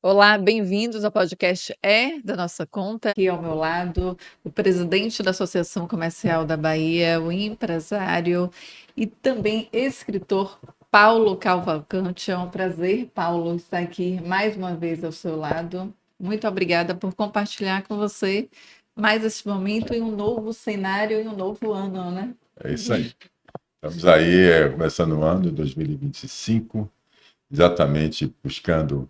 Olá, bem-vindos ao podcast da Nossa Conta. Aqui ao meu lado, o presidente da Associação Comercial da Bahia, o empresário e também escritor Paulo Cavalcante. É um prazer, Paulo, estar aqui mais uma vez ao seu lado. Muito obrigada por compartilhar com você mais esse momento em um novo cenário e um novo ano, né? É isso aí. Estamos aí começando o ano de 2025, exatamente buscando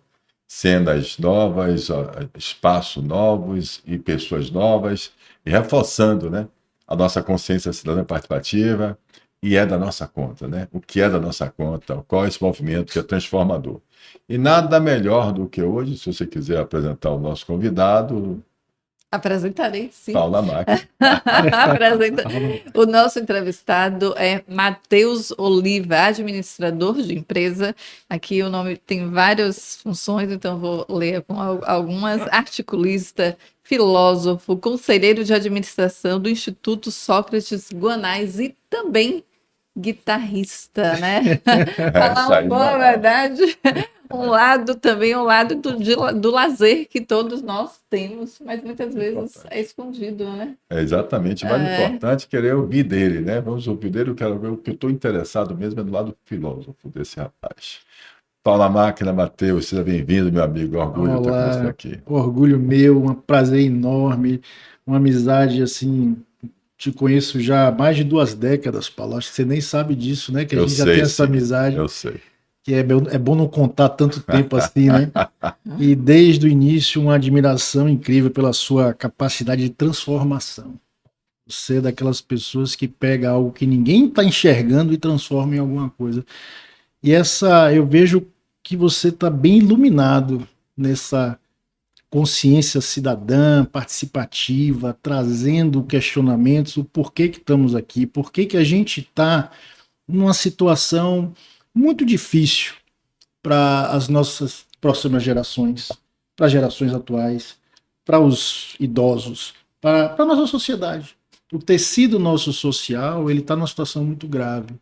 cenas novas, espaços novos e pessoas novas, e reforçando, né, a nossa consciência cidadã participativa, e é da nossa conta, né? O que é da nossa conta, qual é esse movimento que é transformador. E nada melhor do que hoje, se você quiser apresentar o nosso convidado, Apresentarei, sim. Paulo Máquina. Apresenta. O nosso entrevistado é Matheus Oliva, administrador de empresa. Aqui o nome tem várias funções, então vou ler com algumas. Articulista, filósofo, conselheiro de administração do Instituto Sócrates Guanais e também guitarrista, né? Falar Essa uma aí, boa não. verdade. Um lado do lazer que todos nós temos, mas muitas vezes é Importante. escondido, né? É exatamente, mais É, importante é querer ouvir dele, né? Vamos ouvir dele, eu quero ver o que eu estou interessado mesmo é do lado filósofo desse rapaz. Fala máquina, Matheus, seja bem-vindo, meu amigo. Orgulho de estar com você Olá, aqui. orgulho meu, um prazer enorme, uma amizade assim. Te conheço já há mais de 2 décadas, Paulo. Acho que você nem sabe disso, né? Que a Eu gente já tem sei, essa sim, amizade, eu sei. que é bom não contar tanto tempo assim, né? E desde o início, uma admiração incrível pela sua capacidade de transformação. Você é daquelas pessoas que pega algo que ninguém está enxergando e transforma em alguma coisa. E eu vejo que você está bem iluminado nessa consciência cidadã, participativa, trazendo questionamentos, o porquê que estamos aqui, por que a gente está numa situação muito difícil para as nossas próximas gerações, para as gerações atuais, para os idosos, para a nossa sociedade. O tecido nosso social ele está numa situação muito grave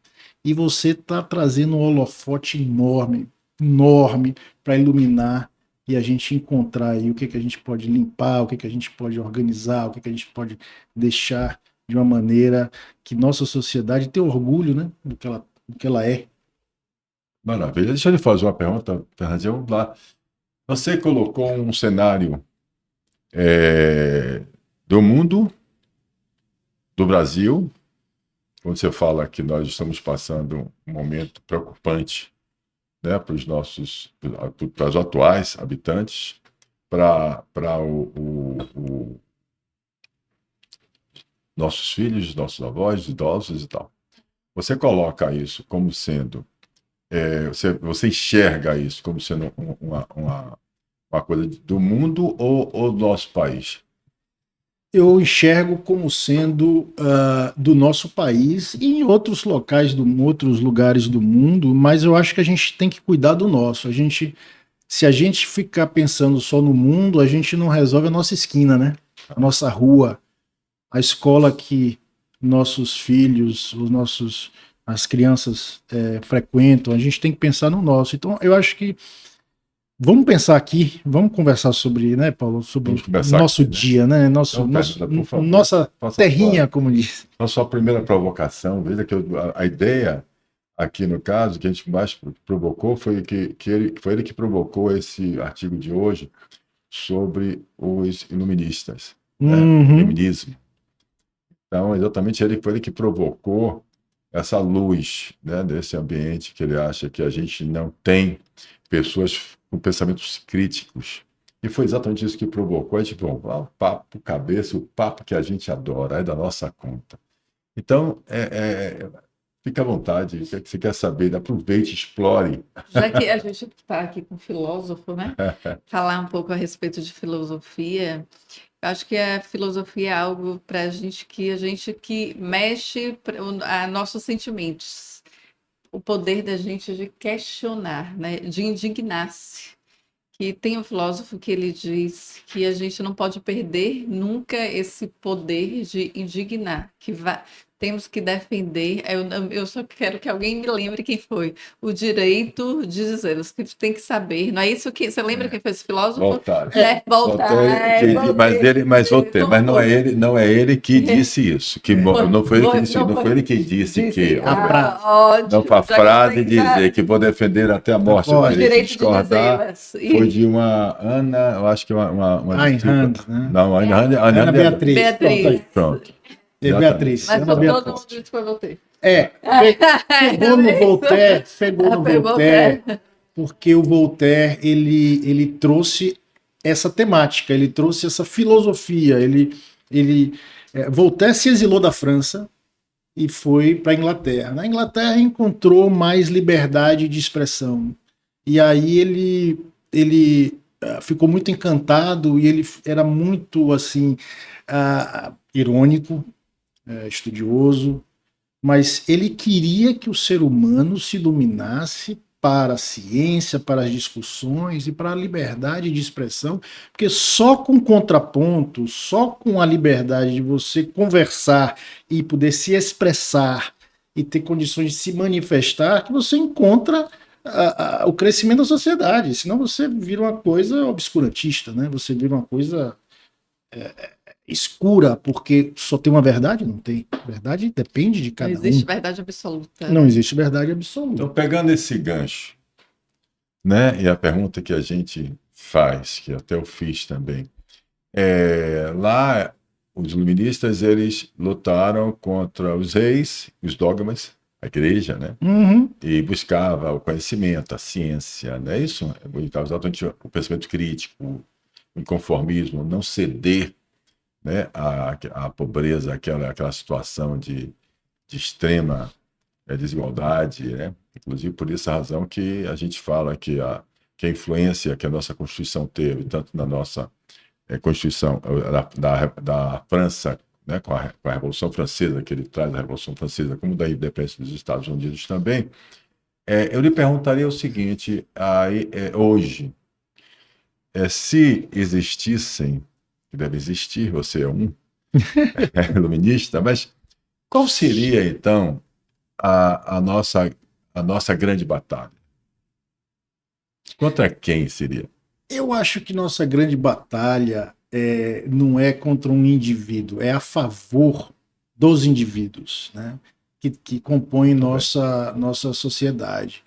e você está trazendo um holofote enorme, enorme para iluminar e a gente encontrar aí o que a gente pode limpar, o que a gente pode organizar, o que a gente pode deixar de uma maneira que nossa sociedade tenha orgulho, né, do que ela é. Maravilha. Deixa eu lhe fazer uma pergunta, Fernandinho. Vamos lá. Você colocou um cenário do mundo, do Brasil, quando você fala que nós estamos passando um momento preocupante, né, para os atuais habitantes, para nossos filhos, nossos avós, idosos e tal. Você coloca isso como sendo, você enxerga isso como sendo uma coisa do mundo ou do nosso país? Eu enxergo como sendo do nosso país e em outros locais, outros lugares do mundo, mas eu acho que a gente tem que cuidar do nosso. Se a gente ficar pensando só no mundo, a gente não resolve a nossa esquina, né? A nossa rua, a escola que nossos filhos, as crianças frequentam. A gente tem que pensar no nosso. Então, eu acho que vamos pensar aqui, vamos conversar sobre, né, Paulo, sobre Vamos conversar nosso aqui, né? dia, né, Então, Fernanda, por favor, nossa faça terrinha, como diz. a sua primeira provocação. Veja que a ideia aqui no caso que a gente mais provocou foi ele que provocou esse artigo de hoje sobre os iluministas, né? O Uhum. iluminismo. Então, exatamente foi ele que provocou essa luz, né, desse ambiente que ele acha que a gente não tem pessoas com pensamentos críticos. E foi exatamente isso que provocou. A gente, bom, o papo cabeça, o papo que a gente adora, é da nossa conta. Então, fica à vontade, o que você quer saber, aproveite, explore. Já que a gente está aqui com um filósofo, né? Falar um pouco a respeito de filosofia. Eu acho que a filosofia é algo para a gente que mexe a nossos sentimentos. O poder da gente de questionar, né? De indignar-se. Que tem um filósofo que ele diz que a gente não pode perder nunca esse poder de indignar, temos que defender, eu só quero que alguém me lembre quem foi, o direito de dizer, os que tem que saber, não é isso que, você lembra quem foi esse filósofo? Voltaire. Mas não é ele que disse isso, não foi ele que disse, não foi ele que disse que não foi a frase dizer que vou defender até a morte, o direito de discordar, foi de uma Ana, eu acho que uma Ayn Rand, né? Não, Ana Beatriz. Pronto. Beatriz. Mas Ana todo Beatriz. mundo disse que foi você. Pegou no Voltaire, porque o Voltaire ele trouxe essa temática, ele trouxe essa filosofia. Voltaire se exilou da França e foi para a Inglaterra. Na Inglaterra encontrou mais liberdade de expressão. E aí ele ficou muito encantado e ele era muito assim irônico, estudioso, mas ele queria que o ser humano se iluminasse para a ciência, para as discussões e para a liberdade de expressão, porque só com contraponto, só com a liberdade de você conversar e poder se expressar e ter condições de se manifestar, que você encontra o crescimento da sociedade. Senão você vira uma coisa obscurantista, né? Você vira uma coisa escura, porque só tem uma verdade? Não tem. Verdade depende de cada um. Não existe verdade absoluta. Não existe verdade absoluta. Então, pegando esse gancho, né, e a pergunta que a gente faz, que até eu fiz também, lá os iluministas, eles lutaram contra os reis, os dogmas, a igreja, né? E buscava o conhecimento, a ciência, não é isso? O pensamento crítico, o inconformismo, não ceder, né, a pobreza, aquela situação de extrema desigualdade, né? Inclusive por essa razão que a gente fala que a influência que a nossa Constituição teve, tanto na nossa Constituição da França, né, com a Revolução Francesa, que ele traz a Revolução Francesa, como da independência dos Estados Unidos também, eu lhe perguntaria o seguinte, hoje, se existissem, deve existir, você é um iluminista, mas qual seria, então, a nossa grande batalha? Contra quem seria? Eu acho que nossa grande batalha não é contra um indivíduo, é a favor dos indivíduos, né, que compõem nossa sociedade.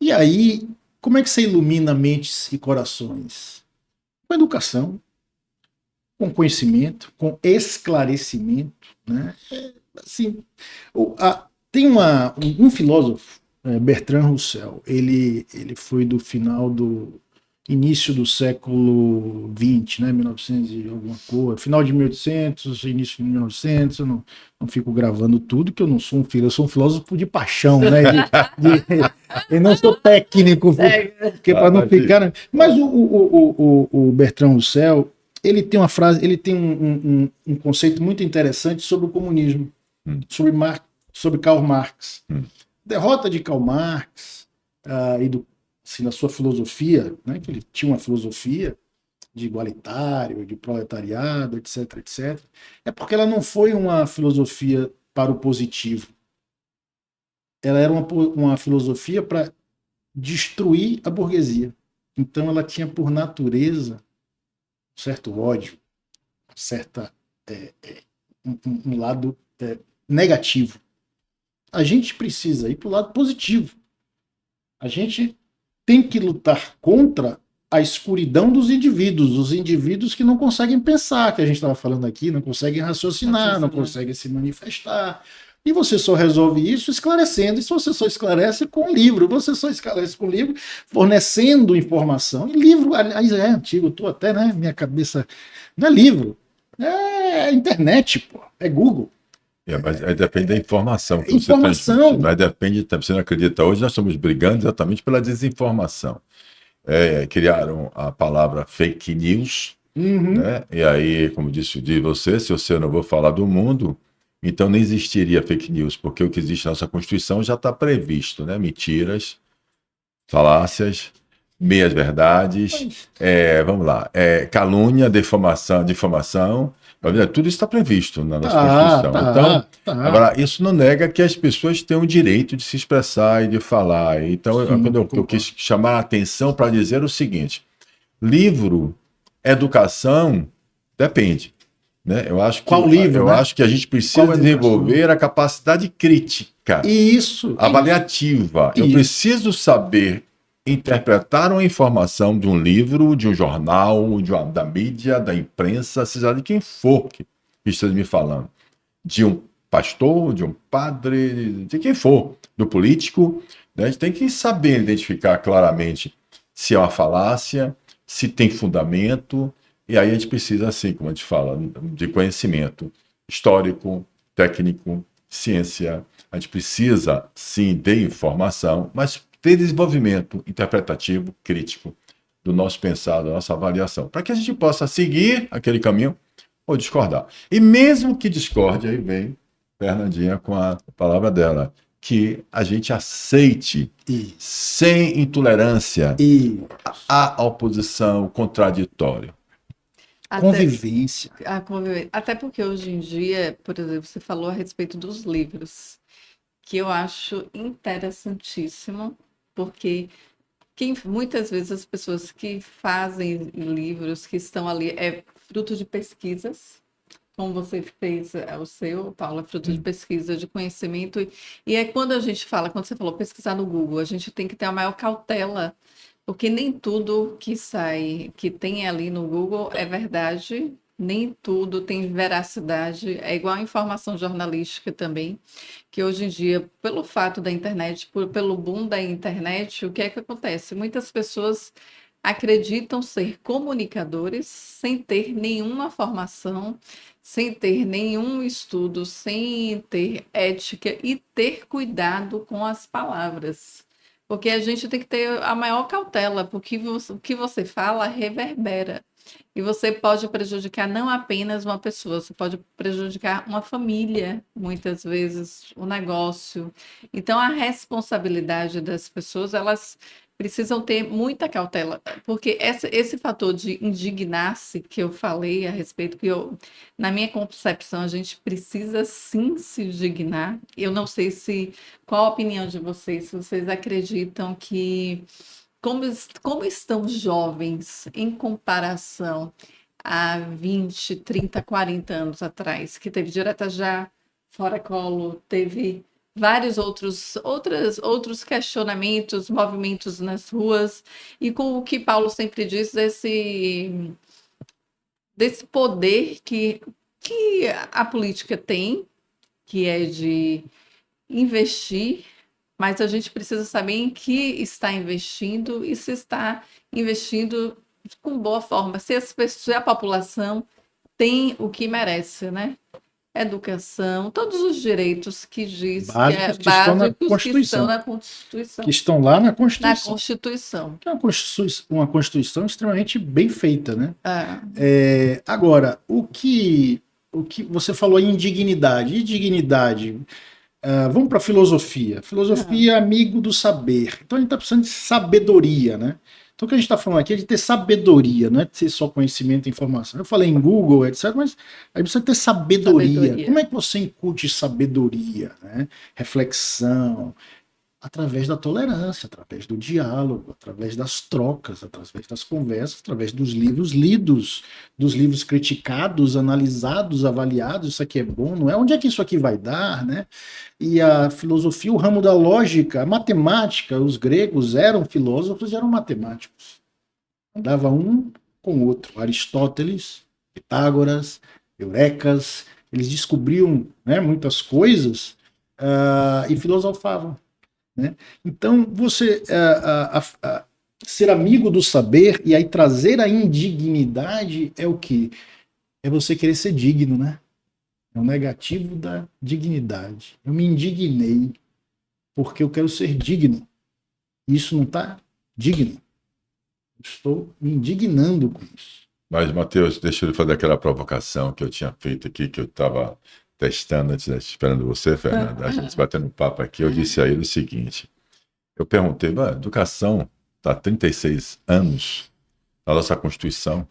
E aí, como é que você ilumina mentes e corações? Com educação, com conhecimento, com esclarecimento, né? Assim, tem um filósofo, Bertrand Russell, ele foi do início do século XX, né, 1900 e alguma coisa, final de 1800, início de 1900, eu não fico gravando tudo, que eu não sou um filósofo, eu sou um filósofo de paixão, né, eu não sou técnico, porque para não ficar... Mas o Bertrand Russell, ele tem uma frase, ele tem um conceito muito interessante sobre o comunismo, sobre Karl Marx. Derrota de Karl Marx assim, na sua filosofia, né, que ele tinha uma filosofia de igualitário, de proletariado, etc, etc, é porque ela não foi uma filosofia para o positivo. Ela era uma filosofia para destruir a burguesia. Então ela tinha por natureza um certo ódio, um lado negativo. A gente precisa ir para o lado positivo. A gente tem que lutar contra a escuridão dos indivíduos, os indivíduos que não conseguem pensar, que a gente estava falando aqui, não conseguem raciocinar, não conseguem se manifestar. E você só resolve isso esclarecendo. E se você só esclarece com livro, você só esclarece com livro, fornecendo informação. E livro, aliás, é antigo, estou até, né, minha cabeça... Não é livro, é internet, pô, é Google. Mas depende da informação que você transmite. Mas depende, você não acredita, hoje nós estamos brigando exatamente pela desinformação. Criaram a palavra fake news, né? E aí, como disse você, se você não vou falar do mundo, então não existiria fake news, porque o que existe na nossa Constituição já está previsto, né? Mentiras, falácias, meias verdades, vamos lá, calúnia, difamação, Tudo isso está previsto na nossa Constituição. Então, agora, isso não nega que as pessoas têm o direito de se expressar e de falar. Então, Sim, eu quis chamar a atenção para dizer o seguinte: livro, educação, depende. Né? Qual livro, eu né? acho que a gente precisa desenvolver a capacidade crítica, avaliativa. Eu preciso saber interpretar uma informação de um livro, de um jornal, da mídia, da imprensa, seja de quem for que esteja me falando. De um pastor, de um padre, de quem for, do político. Né? A gente tem que saber identificar claramente se é uma falácia, se tem fundamento. E aí a gente precisa, assim, como a gente fala, de conhecimento histórico, técnico, ciência. A gente precisa, sim, de informação, mas ter desenvolvimento interpretativo, crítico do nosso pensar, da nossa avaliação, para que a gente possa seguir aquele caminho ou discordar. E mesmo que discorde, aí vem Fernandinha com a palavra dela, que a gente aceite sem intolerância a oposição, o contraditório. Convivência. Até porque hoje em dia, por exemplo, você falou a respeito dos livros, que eu acho interessantíssimo, porque muitas vezes as pessoas que fazem livros, que estão ali, é fruto de pesquisas, como você fez o seu, Paula, fruto de pesquisa, de conhecimento, e é quando a gente fala, quando você falou pesquisar no Google, a gente tem que ter a maior cautela, porque nem tudo que sai, que tem ali no Google é verdade, nem tudo tem veracidade, é igual a informação jornalística também, que hoje em dia, pelo fato da internet, pelo boom da internet, o que é que acontece? Muitas pessoas acreditam ser comunicadores sem ter nenhuma formação, sem ter nenhum estudo, sem ter ética e ter cuidado com as palavras. Porque a gente tem que ter a maior cautela, porque o que você fala reverbera. E você pode prejudicar não apenas uma pessoa, você pode prejudicar uma família, muitas vezes, o negócio. Então, a responsabilidade das pessoas, elas precisam ter muita cautela, porque esse fator de indignar-se que eu falei a respeito, na minha concepção, a gente precisa sim se indignar. Eu não sei qual a opinião de vocês, se vocês acreditam que como estão jovens em comparação a 20, 30, 40 anos atrás, que teve Direta Já, Fora Colo, teve vários outros questionamentos, movimentos nas ruas, e com o que Paulo sempre diz, desse poder que a política tem, que é de investir, mas a gente precisa saber em que está investindo e se está investindo com boa forma, se a população tem o que merece, né? Educação, todos os direitos que diz básicos que estão na Constituição. Constituição. Que estão lá na Constituição. Na Constituição. Que é uma Constituição extremamente bem feita, né? Agora, o que você falou em indignidade. Indignidade. Vamos para a filosofia. Filosofia é amigo do saber. Então a gente está precisando de sabedoria, né? Então o que a gente está falando aqui é de ter sabedoria, não é de ter só conhecimento e informação. Eu falei em Google, etc., mas a gente precisa ter sabedoria. Como é que você incute sabedoria, né? Reflexão, através da tolerância, através do diálogo, através das trocas, através das conversas, através dos livros lidos, dos livros criticados, analisados, avaliados, isso aqui é bom, não é? Onde é que isso aqui vai dar, né? E a filosofia, o ramo da lógica, a matemática, os gregos eram filósofos e eram matemáticos. Andava um com o outro. Aristóteles, Pitágoras, Eurecas, eles descobriam, né, muitas coisas e filosofavam. Né? Então, você ser amigo do saber e aí trazer a indignidade é o quê? É você querer ser digno, né? É o negativo da dignidade. Eu me indignei porque eu quero ser digno. Isso não está digno. Eu estou me indignando com isso. Mas, Matheus, deixa eu fazer aquela provocação que eu tinha feito aqui, que eu estava testando antes, esperando você, Fernanda, a gente batendo papo aqui, eu disse a ele o seguinte, eu perguntei, a educação está há 36 anos na nossa Constituição,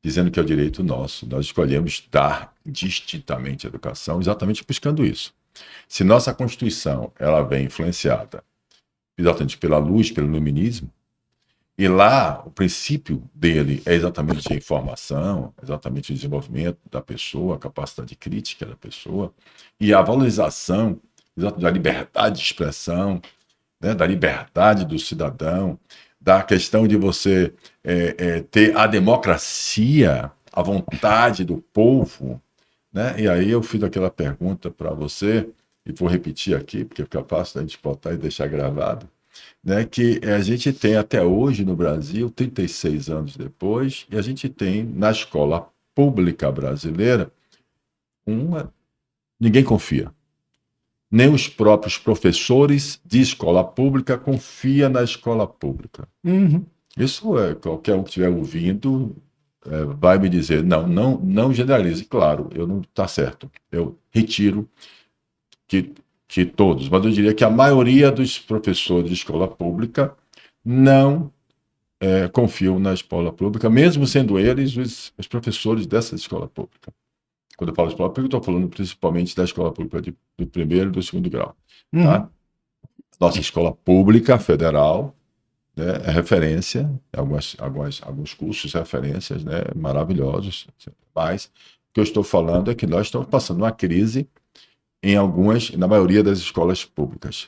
dizendo que é o direito nosso. Nós escolhemos dar distintamente a educação exatamente buscando isso. Se nossa Constituição ela vem influenciada exatamente pela luz, pelo iluminismo, e lá o princípio dele é exatamente a informação, exatamente o desenvolvimento da pessoa, a capacidade crítica da pessoa, e a valorização da liberdade de expressão, né, da liberdade do cidadão, da questão de você ter a democracia, a vontade do povo, né? E aí eu fiz aquela pergunta para você, e vou repetir aqui, porque fica fácil da gente botar e deixar gravado, né? Que a gente tem até hoje no Brasil, 36 anos depois, e a gente tem na escola pública brasileira, ninguém confia. Nem os próprios professores de escola pública confiam na escola pública. Uhum. Isso qualquer um que estiver ouvindo vai me dizer, não generalize, claro, eu não está certo. Eu retiro que todos, mas eu diria que a maioria dos professores de escola pública não confiam na escola pública, mesmo sendo eles os professores dessa escola pública. Quando eu falo escola pública, eu estou falando principalmente da escola pública do primeiro e do segundo grau. Tá? Uhum. Nossa escola pública federal, né, é referência, alguns cursos, referências, né, maravilhosos, mas o que eu estou falando é que nós estamos passando uma crise na maioria das escolas públicas.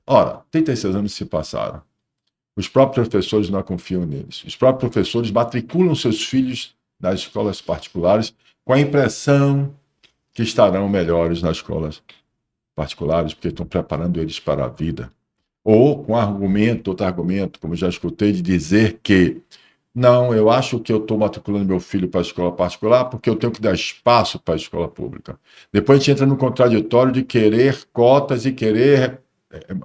Ora, 36 anos se passaram. Os próprios professores não confiam neles. Os próprios professores matriculam seus filhos nas escolas particulares com a impressão que estarão melhores nas escolas particulares, porque estão preparando eles para a vida. Ou com outro argumento, como já escutei, de dizer que não, eu acho que eu estou matriculando meu filho para a escola particular porque eu tenho que dar espaço para a escola pública. Depois a gente entra no contraditório de querer cotas e querer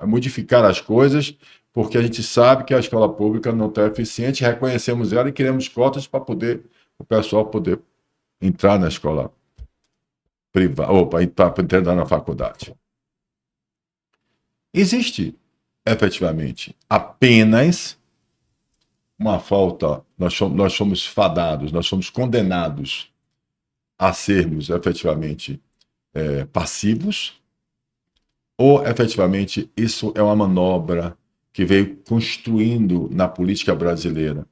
modificar as coisas, porque a gente sabe que a escola pública não está eficiente, reconhecemos ela e queremos cotas para o pessoal poder entrar na escola privada, ou para entrar na faculdade. Existe, efetivamente, apenas uma falta, nós somos fadados, nós somos condenados a sermos efetivamente passivos, ou efetivamente isso é uma manobra que veio construindo na política brasileira,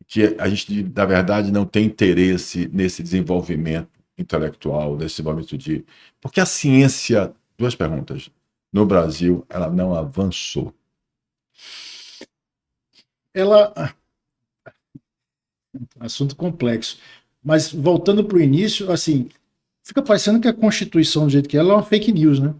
que a gente, na verdade, não tem interesse nesse desenvolvimento intelectual, nesse desenvolvimento porque a ciência, duas perguntas, no Brasil, ela não avançou. Assunto complexo. Mas voltando para o início, assim, fica parecendo que a Constituição, do jeito que ela é uma fake news, né?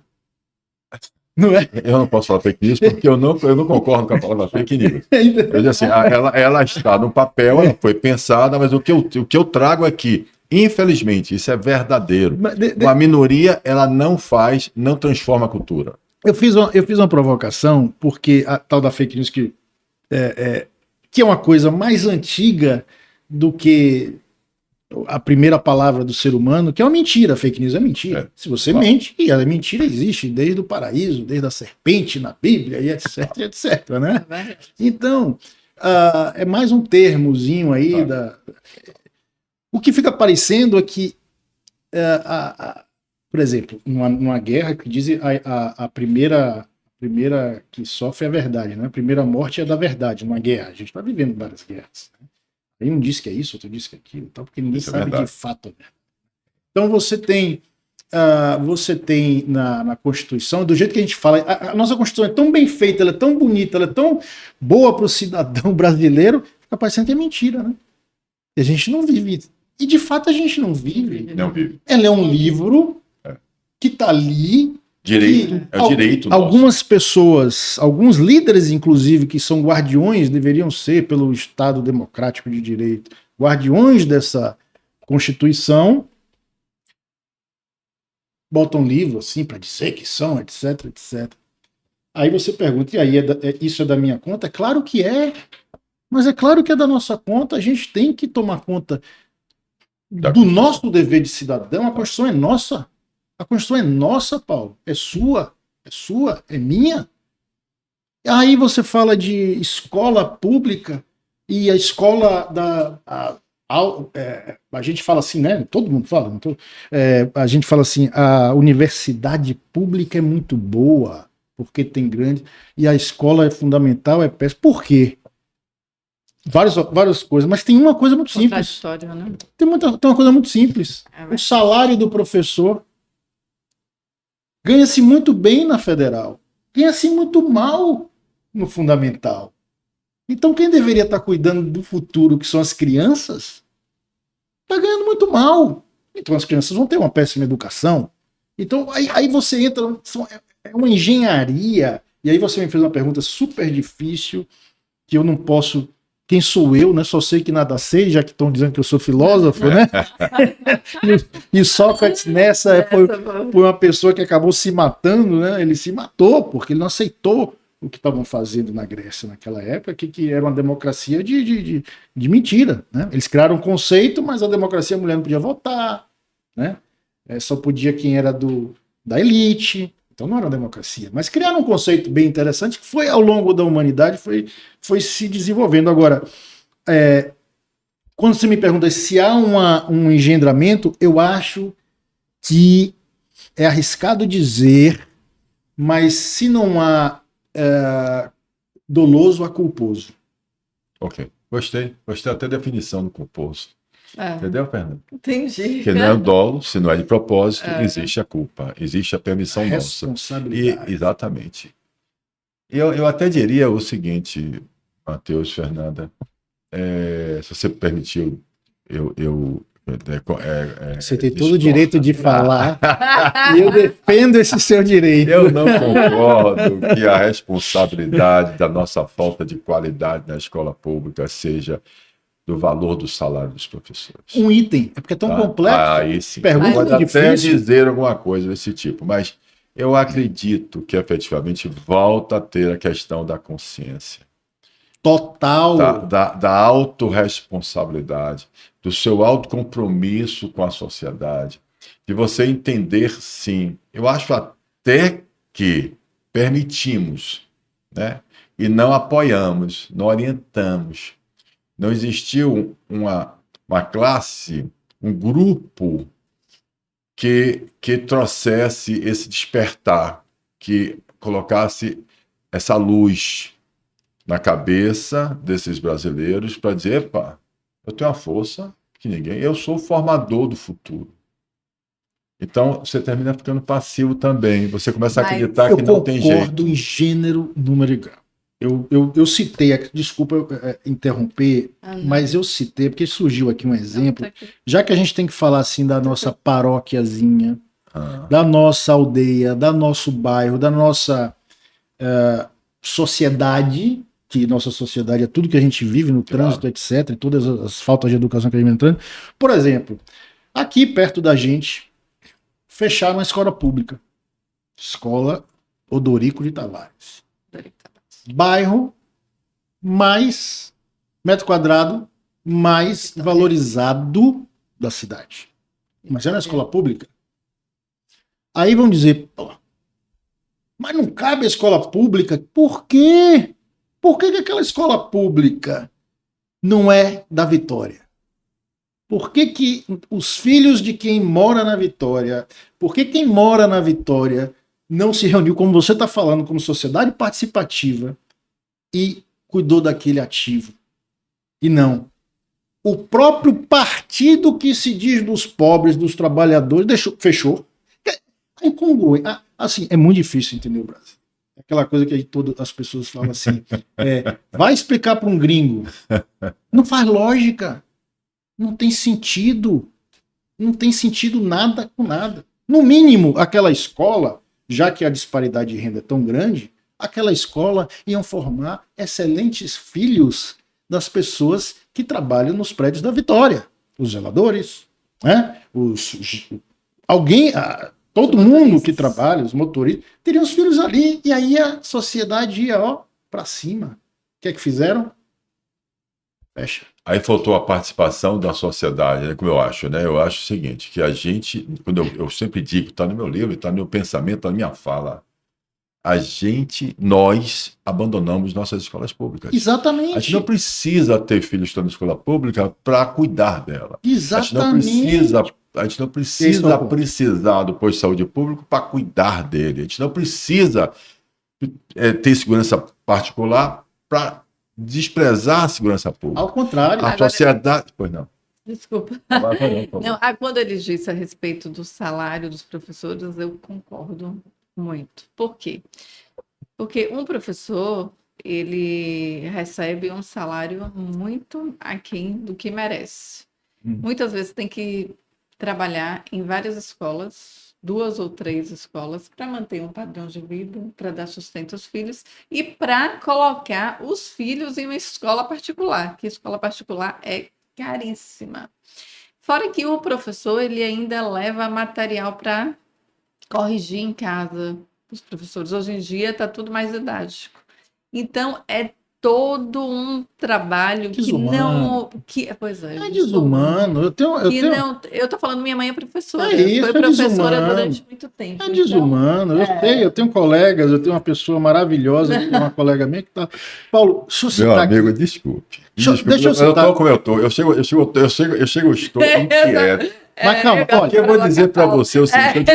Não é? Eu não posso falar fake news porque eu não concordo com a palavra fake news. Eu digo assim, ela está no papel, ela foi pensada, mas o que eu trago é que, infelizmente, isso é verdadeiro. Uma minoria, ela não transforma a cultura. Eu fiz uma provocação, porque a tal da fake news que é uma coisa mais antiga do que a primeira palavra do ser humano, que é uma mentira. Fake news é mentira. Se você mente, e a mentira existe desde o paraíso, desde a serpente na Bíblia, e etc, etc, né? Então, é mais um termozinho aí. O que fica parecendo é que, por exemplo, numa guerra que dizem a primeira que sofre é a verdade, né? A primeira morte é da verdade numa guerra. A gente está vivendo várias guerras, né? Aí um diz que é isso, outro diz que é aquilo, tal, porque ninguém sabe de fato. Então você tem na Constituição, do jeito que a gente fala, a nossa Constituição é tão bem feita, ela é tão bonita, ela é tão boa para o cidadão brasileiro, fica parecendo que é mentira, né? E a gente não vive. E de fato a gente não vive. Não vive. Ela é um livro que está ali. Direito. Algumas pessoas, alguns líderes, inclusive, que são guardiões, deveriam ser, pelo Estado Democrático de Direito, guardiões dessa Constituição, botam livro assim para dizer que são, etc, etc. Aí você pergunta, e aí isso é da minha conta? É claro que é, mas é claro que é da nossa conta, a gente tem que tomar conta do nosso dever de cidadão. A Constituição é nossa. A Constituição é nossa, Paulo. É sua, é minha. Aí você fala de escola pública e a escola A gente fala assim, né? Todo mundo fala, não tô, a gente fala assim, a universidade pública é muito boa, porque tem grande, e a escola é fundamental, é péssima. Por quê? Várias coisas, mas tem uma coisa muito simples. Contraditório, né? Tem uma coisa muito simples. É O verdade. salário do professor ganha-se muito bem na federal, ganha-se muito mal no fundamental. Então, quem deveria estar cuidando do futuro, que são as crianças, está ganhando muito mal. Então, as crianças vão ter uma péssima educação. Então, aí você entra. É uma engenharia. E aí você me fez uma pergunta super difícil, que eu não posso. Quem sou eu, né? Só sei que nada sei, já que estão dizendo que eu sou filósofo, né? E Sócrates nessa foi uma pessoa que acabou se matando, né? Ele se matou porque ele não aceitou o que estavam fazendo na Grécia naquela época, que era uma democracia de mentira, né? Eles criaram um conceito, mas a democracia a mulher não podia votar, né? Só podia quem era da elite. Então não era uma democracia, mas criaram um conceito bem interessante que foi ao longo da humanidade, foi se desenvolvendo. Agora, quando você me pergunta se há um engendramento, eu acho que é arriscado dizer, mas se não há doloso, há culposo. Ok. Gostei até da definição do culposo. Entendeu, Fernando? Entendi. Porque não é o dolo, se não é de propósito, existe a culpa, existe a permissão nossa. Responsabilidade. Exatamente. Eu até diria o seguinte, Matheus, Fernanda, se você permitiu, você tem todo o direito de falar e eu defendo esse seu direito. Eu não concordo que a responsabilidade da nossa falta de qualidade na escola pública seja do valor do salário dos professores. Um item, é porque é tão complexo. Aí sim. Pergunta pode difícil. até dizer alguma coisa desse tipo, mas eu acredito que efetivamente volta a ter a questão da consciência. Total. Da autorresponsabilidade, do seu autocompromisso com a sociedade, de você entender, sim. Eu acho até que permitimos, né? E não apoiamos, não orientamos. Não existiu uma classe, um grupo que trouxesse esse despertar, que colocasse essa luz na cabeça desses brasileiros para dizer, epa, eu tenho uma força que ninguém, eu sou o formador do futuro. Então, você termina ficando passivo também. Você começa a acreditar que não tem jeito. Eu concordo em gênero, número e grau. Eu citei, desculpa interromper, mas eu citei, porque surgiu aqui um exemplo, já que a gente tem que falar assim da nossa paróquiazinha, da nossa aldeia, do nosso bairro, da nossa sociedade, que nossa sociedade é tudo que a gente vive no trânsito, etc., e todas as faltas de educação que a gente está entrando. Por exemplo, aqui perto da gente, fecharam a escola pública. Escola Odorico de Tavares. Bairro mais metro quadrado mais valorizado da cidade. Mas é na escola pública. Aí vão dizer, pô, mas não cabe a escola pública. Por quê? Por que aquela escola pública não é da Vitória? Por que os filhos de quem mora na Vitória, por que quem mora na Vitória não se reuniu, como você está falando, como sociedade participativa e cuidou daquele ativo? E não. O próprio partido que se diz dos pobres, dos trabalhadores, fechou. É incongruente. Assim, é muito difícil entender o Brasil. Aquela coisa que todas as pessoas falam assim, vai explicar para um gringo. Não faz lógica. Não tem sentido. Não tem sentido nada com nada. No mínimo, aquela escola, já que a disparidade de renda é tão grande, aquela escola iam formar excelentes filhos das pessoas que trabalham nos prédios da Vitória. Os zeladores, né? Todo mundo que trabalha, os motoristas, teriam os filhos ali, e aí a sociedade ia para cima. O que é que fizeram? Fecha. Aí faltou a participação da sociedade, né, como eu acho, né? Eu acho o seguinte, que a gente, quando eu sempre digo, está no meu livro, está no meu pensamento, está na minha fala, nós abandonamos nossas escolas públicas. Exatamente. A gente não precisa ter filhos estudando escola pública para cuidar dela. Exatamente. A gente não precisa precisar do posto de saúde público para cuidar dele. A gente não precisa ter segurança particular para desprezar a segurança pública. Ao contrário. A sociedade... Pois não. Desculpa. Não, quando ele disse a respeito do salário dos professores, eu concordo muito. Por quê? Porque um professor, ele recebe um salário muito aquém do que merece. Muitas vezes tem que trabalhar em várias escolas, 2 ou 3 escolas, para manter um padrão de vida, para dar sustento aos filhos e para colocar os filhos em uma escola particular, que escola particular é caríssima. Fora que o professor, ele ainda leva material para corrigir em casa. Os professores hoje em dia está tudo mais didático. Então, é todo um trabalho desumano. Pois é. É desumano. Eu estou falando, minha mãe é professora. Foi professora durante muito tempo. É desumano. Eu tenho colegas, eu tenho uma pessoa maravilhosa, uma colega minha que está. Paulo, meu amigo, desculpe. Deixa eu citar. Eu estou como eu estou. Eu chego, estou inquieto. Mas calma, o que eu vou dizer para você é o seguinte: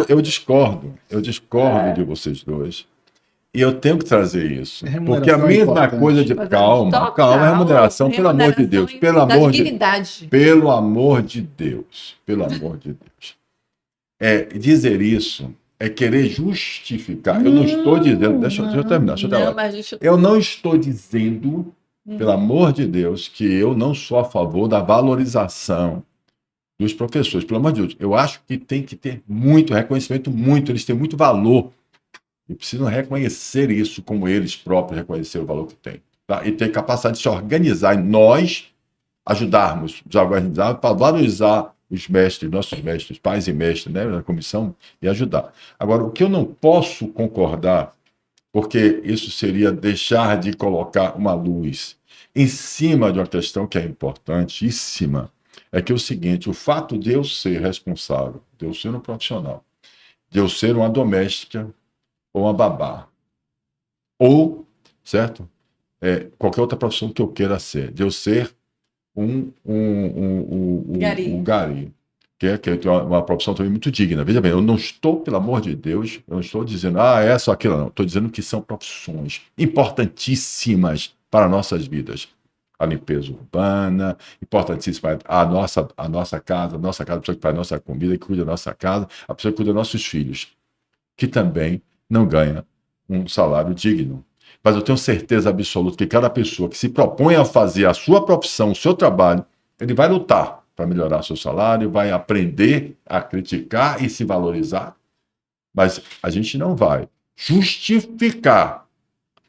eu discordo de vocês dois. E eu tenho que trazer isso. Porque a mesma coisa de... Calma, remuneração, pelo amor de Deus. Pelo amor de Deus. Dizer isso é querer justificar. Eu não estou dizendo... Deixa eu terminar. Eu não estou dizendo, pelo amor de Deus, que eu não sou a favor da valorização dos professores. Pelo amor de Deus. Eu acho que tem que ter muito reconhecimento, eles têm muito valor. E precisam reconhecer isso como eles próprios reconheceram o valor que têm. Tá? E ter capacidade de se organizar e nós ajudarmos, nos organizar para valorizar os mestres, nossos mestres, pais e mestres, né, na comissão, e ajudar. Agora, o que eu não posso concordar, porque isso seria deixar de colocar uma luz em cima de uma questão que é importantíssima, é que é o seguinte: o fato de eu ser responsável, de eu ser um profissional, de eu ser uma doméstica, ou uma babá, ou, certo? Qualquer outra profissão que eu queira ser, de eu ser um gari, que é uma profissão também muito digna. Veja bem, eu não estou, pelo amor de Deus, eu não estou dizendo, essa ou aquilo, não. Estou dizendo que são profissões importantíssimas para nossas vidas. A limpeza urbana, importantíssima a nossa casa, a pessoa que faz a nossa comida, que cuida da nossa casa, a pessoa que cuida dos nossos filhos, que também não ganha um salário digno. Mas eu tenho certeza absoluta que cada pessoa que se propõe a fazer a sua profissão, o seu trabalho, ele vai lutar para melhorar seu salário, vai aprender a criticar e se valorizar. Mas a gente não vai justificar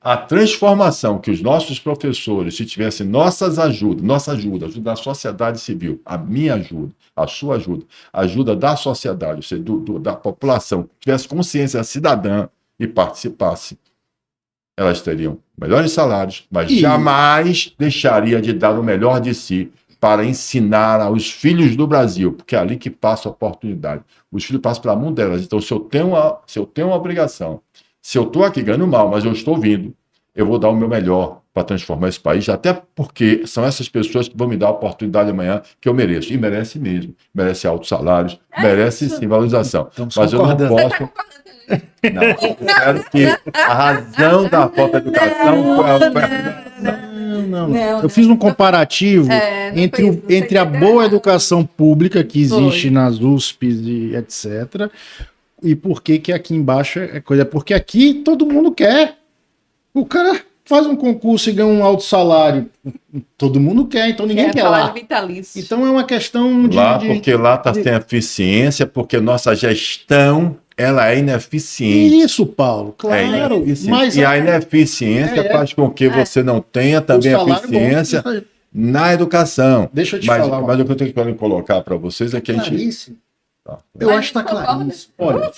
a transformação que os nossos professores, se tivessem nossa ajuda da sociedade civil, a minha ajuda, a sua ajuda, a ajuda da sociedade, ou seja, da população, tivesse consciência cidadã e participasse, elas teriam melhores salários, mas jamais deixaria de dar o melhor de si para ensinar aos filhos do Brasil, porque é ali que passa a oportunidade. Os filhos passam pela mão delas. Então, se eu tenho uma obrigação, se eu estou aqui ganhando mal, mas eu estou vindo, eu vou dar o meu melhor para transformar esse país, até porque são essas pessoas que vão me dar a oportunidade amanhã que eu mereço. E merece mesmo. Merece altos salários, merece sim valorização. Mas eu não posso... Não, eu espero que a razão da falta de educação Não. Eu fiz um comparativo entre a boa educação pública que existe nas USPs e etc., e por que aqui embaixo é coisa. Porque aqui todo mundo quer. O cara faz um concurso e ganha um alto salário. Todo mundo quer, então ninguém quer lá. Vitalício. Então é uma questão de... Porque lá está sem eficiência, porque nossa gestão ela é ineficiente. Isso, Paulo, claro. Mas a ineficiência faz com que você não tenha também eficiência na educação. Deixa eu te falar. Mas o que eu tenho que colocar para vocês é que a gente... Eu acho que está claríssimo. Olha,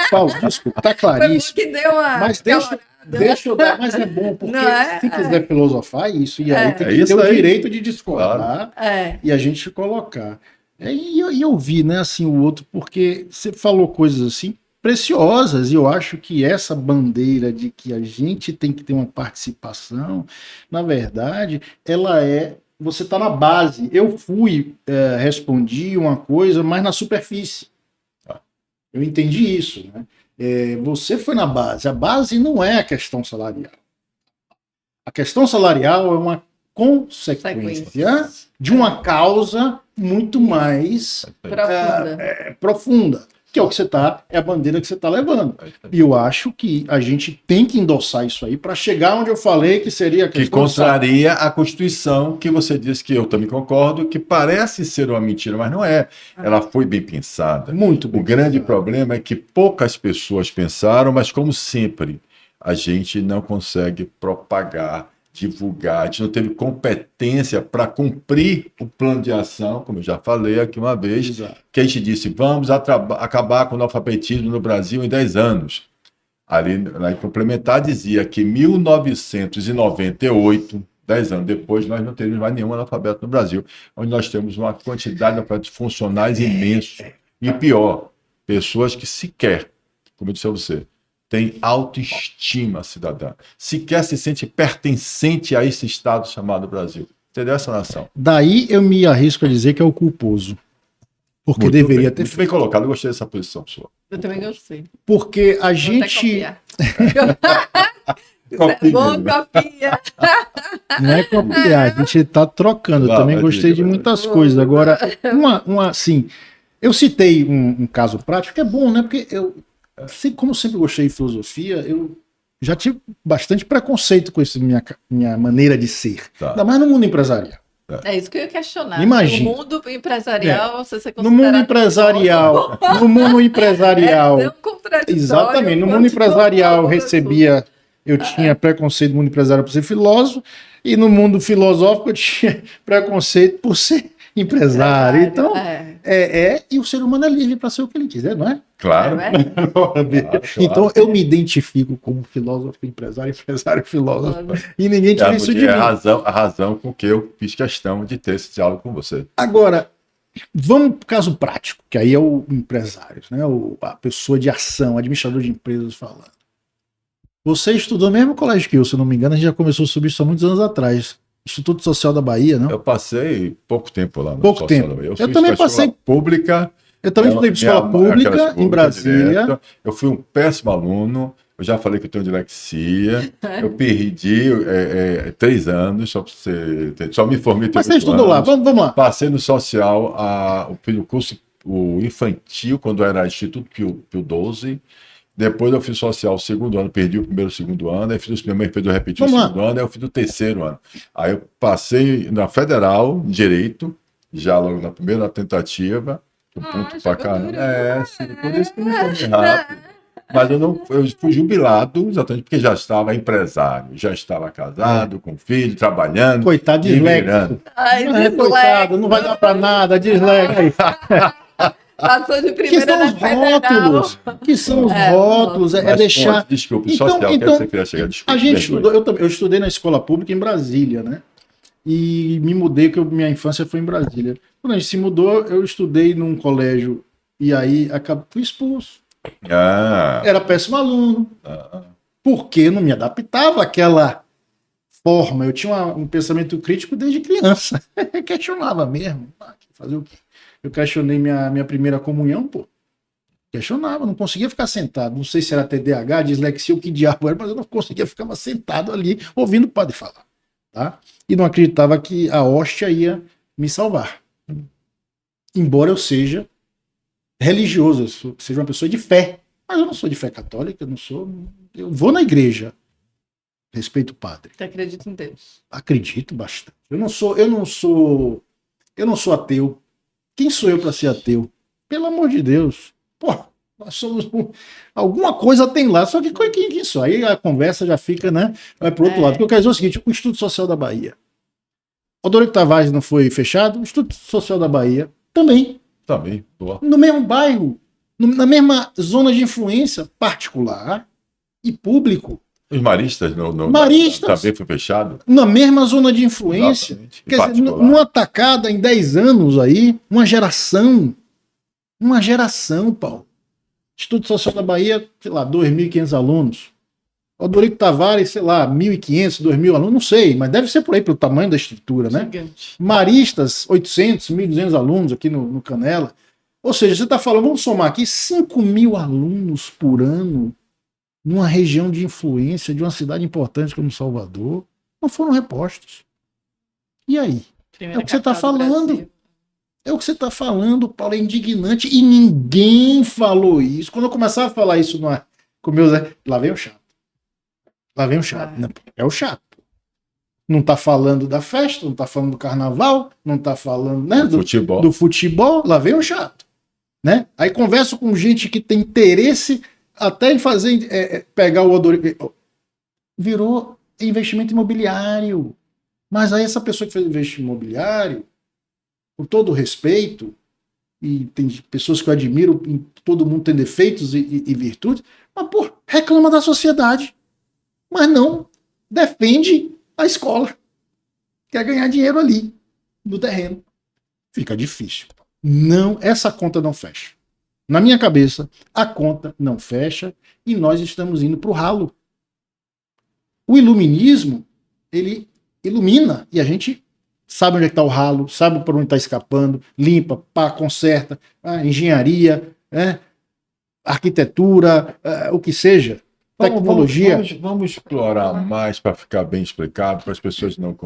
Paulo, desculpa, está claríssimo. Que deu uma... Mas deixa eu dar, mas é bom, porque se quiser filosofar isso, e aí tem que ter o direito de discordar e a gente colocar. E eu vi, né, assim, o outro, porque você falou coisas assim preciosas, e eu acho que essa bandeira de que a gente tem que ter uma participação, na verdade, você está na base. Eu respondi uma coisa, mas na superfície. Eu entendi isso, né? Você foi na base. A base não é a questão salarial. A questão salarial é uma consequência de uma causa muito mais profunda, que é o que é a bandeira que você está levando. E eu acho que a gente tem que endossar isso aí para chegar onde eu falei que seria a questão. Que contraria a Constituição, que você disse, que eu também concordo, que parece ser uma mentira, mas não é. Ela foi bem pensada. Muito bem. O grande problema é que poucas pessoas pensaram, mas como sempre, a gente não consegue propagar, divulgar, a gente não teve competência para cumprir o plano de ação, como eu já falei aqui uma vez, Exato. que a gente disse, vamos acabar com o analfabetismo no Brasil em 10 anos. Ali, na complementar, dizia que em 1998, 10 anos depois, nós não teríamos mais nenhum analfabeto no Brasil, onde nós temos uma quantidade de analfabetos funcionais imenso. E pior, pessoas que sequer, como eu disse a você, tem autoestima cidadã, sequer se sente pertencente a esse Estado chamado Brasil. Entendeu essa nação? Daí eu me arrisco a dizer que é o culposo. Porque Muito deveria bem, ter muito bem colocado, eu gostei dessa posição sua. Eu também gostei. Porque a Vou gente. até copiar. Bom, copia. Não é copiar, a gente está trocando. Eu também gostei de muitas coisas. Agora, assim, eu citei um caso prático, que é bom, né? Porque como sempre gostei de filosofia, eu já tive bastante preconceito com isso, minha maneira de ser. Tá. Ainda mais no mundo empresarial. É isso que eu ia questionar. Imagina. No mundo empresarial, você se No mundo empresarial, é tão contraditório. Exatamente, no mundo empresarial eu tinha preconceito no mundo empresarial por ser filósofo, e no mundo filosófico eu tinha preconceito por ser empresário. Então, e o ser humano é livre para ser o que ele quiser, não é? Claro. Então, eu me identifico como filósofo, empresário, filósofo, e ninguém tira isso de mim. A razão com que eu fiz questão de ter esse diálogo com você. Agora, vamos para o caso prático, que aí é o empresário, né? A pessoa de ação, administrador de empresas falando. Você estudou no mesmo colégio que eu, se eu não me engano, a gente já começou sobre isso há muitos anos atrás. Instituto Social da Bahia, não? Eu passei pouco tempo lá no Pouco tempo. Eu também passei pública. Eu também estudei escola pública em Brasília. Direto. Eu fui um péssimo aluno. Eu já falei que eu tenho dislexia. Eu perdi 3 anos, só me formei. Mas você estudou lá, vamos lá. Passei no social, fiz o curso infantil, quando era Instituto Pio 12. Depois eu fiz social o segundo ano, perdi o primeiro e o segundo ano, aí fiz minha mãe fez eu repetir o segundo ano, aí eu fiz o terceiro ano. Aí eu passei na Federal, Direito, já logo na primeira tentativa, ponto pra caramba. Sim, por isso que eu me formei rápido. Mas eu fui jubilado, exatamente porque já estava empresário, já estava casado, com filho, trabalhando. Coitado, disléxico. Coitado, não vai dar pra nada, disléxico. Passou de primeira na Federal. Que são os rótulos, deixar... Desculpe, social, que você queria chegar, desculpa. A gente estudou, eu estudei na escola pública em Brasília, né? E me mudei, porque minha infância foi em Brasília. Quando a gente se mudou, eu estudei num colégio, e aí fui expulso. Era péssimo aluno. Porque não me adaptava àquela forma. Eu tinha um pensamento crítico desde criança. Questionava mesmo. Fazer o quê? Eu questionei minha primeira comunhão, pô. Questionava, não conseguia ficar sentado. Não sei se era TDAH, dislexia, o que diabo era, mas eu não conseguia ficar sentado ali, ouvindo o padre falar. Tá? E não acreditava que a hóstia ia me salvar. Embora eu seja religioso, seja uma pessoa de fé. Mas eu não sou de fé católica, eu vou na igreja. Respeito o padre. Você acredita em Deus? Acredito bastante. Eu não sou ateu. Quem sou eu para ser ateu? Pelo amor de Deus. Pô, nós somos. Alguma coisa tem lá, só que quem sou? Aí a conversa já fica, né? Vai pro outro lado. Porque eu quero dizer o seguinte: o Instituto Social da Bahia. O Odorico Tavares não foi fechado, o Instituto Social da Bahia também. Também, boa. No mesmo bairro, na mesma zona de influência particular e público. Os maristas, também foi fechado? Na mesma zona de influência. Quer dizer, numa tacada em 10 anos aí, uma geração, Paulo. Instituto Social da Bahia, sei lá, 2.500 alunos. Odorico Tavares, sei lá, 1.500, 2.000 alunos, não sei, mas deve ser por aí pelo tamanho da estrutura, né? Gigante. Maristas, 800, 1.200 alunos aqui no Canela. Ou seja, você está falando, vamos somar aqui, 5.000 alunos por ano numa região de influência de uma cidade importante como Salvador, não foram repostos. E aí? É o que você está falando. É o que você está falando, Paulo, é indignante e ninguém falou isso. Quando eu começava a falar isso com meus... Lá vem o chato. Lá vem o chato. Não, é o chato. Não está falando da festa, não está falando do carnaval, não está falando, né, do futebol. Lá vem o chato. Né? Aí converso com gente que tem interesse até em fazer, pegar o Odorico. Virou investimento imobiliário. Mas aí essa pessoa que fez investimento imobiliário, com todo respeito, e tem pessoas que eu admiro, todo mundo tem defeitos e virtudes, mas, pô, reclama da sociedade, mas não defende a escola. Quer ganhar dinheiro ali, no terreno. Fica difícil. Não, essa conta não fecha. Na minha cabeça, a conta não fecha e nós estamos indo para o ralo. O iluminismo, ele ilumina e a gente sabe onde é que está o ralo, sabe por onde está escapando, limpa, pá, conserta, engenharia, arquitetura, o que seja, tecnologia. Vamos explorar mais para ficar bem explicado, para as pessoas não